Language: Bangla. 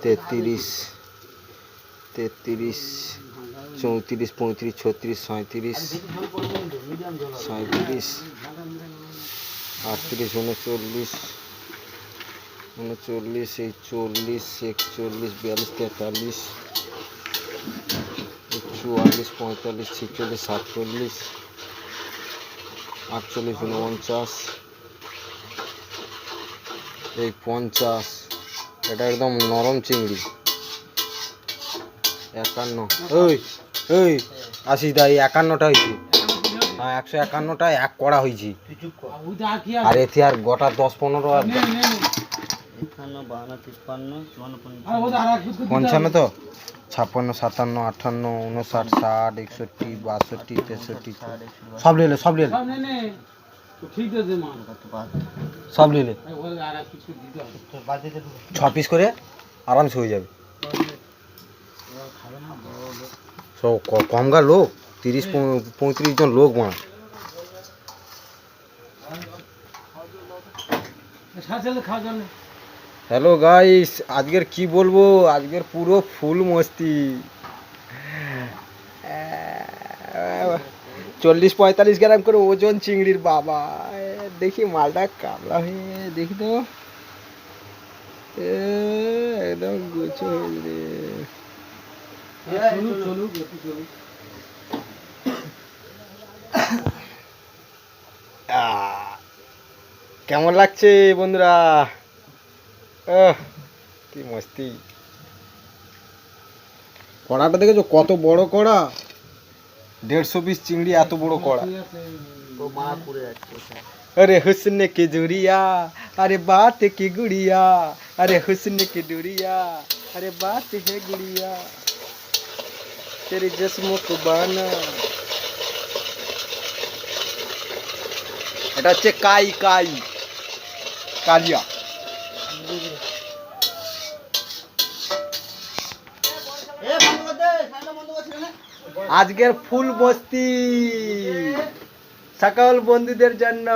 33, 34, 35, 36, 37, 37, 38, 39, 39, 40, 41, 42, 43, 44, 45, 46, 47, 48, 49, এই 50, এটা একদম নরম চিংড়ি। 51, ওই ওই আশিস দা, এই 51টা হয়েছে। হ্যাঁ 151টা এক করা হয়েছে। আর এতে আর গোটা 10-15 আর 55 তো 56, 57, 58, 59, 60, 61, 62, 63, সব নিলে সব নিলে সব নিলে 6 পিস করে আরামসে হয়ে যাবে। সব কমগা লোক, 30-35 জন লোক মানা। হ্যালো গাইস, আজকের কি বলবো, আজকের পুরো ফুল মস্তি। 40-45 গ্রাম করে ওজন চিংড়ির বাবা। দেখি মালটা কামলা হয়ে, দেখি তো একদম গুছো হয়ে। কেমন লাগছে বন্ধুরা? কি মস্তি। কড়াটা দেখেছো কত বড় কড়া, 150 পিস চিংড়ি, এত বড় কড়া। अरे हुस्न की जुड़िया, अरे बात की गुड़िया, अरे हुस्न की दुरिया, अरे बात है गुड़िया, तेरे जिस्मों को बाना। এটা হচ্ছে কাই কাই কালিয়া। আজকের ফুল বস্তি সকল বন্ধুদের জন্য।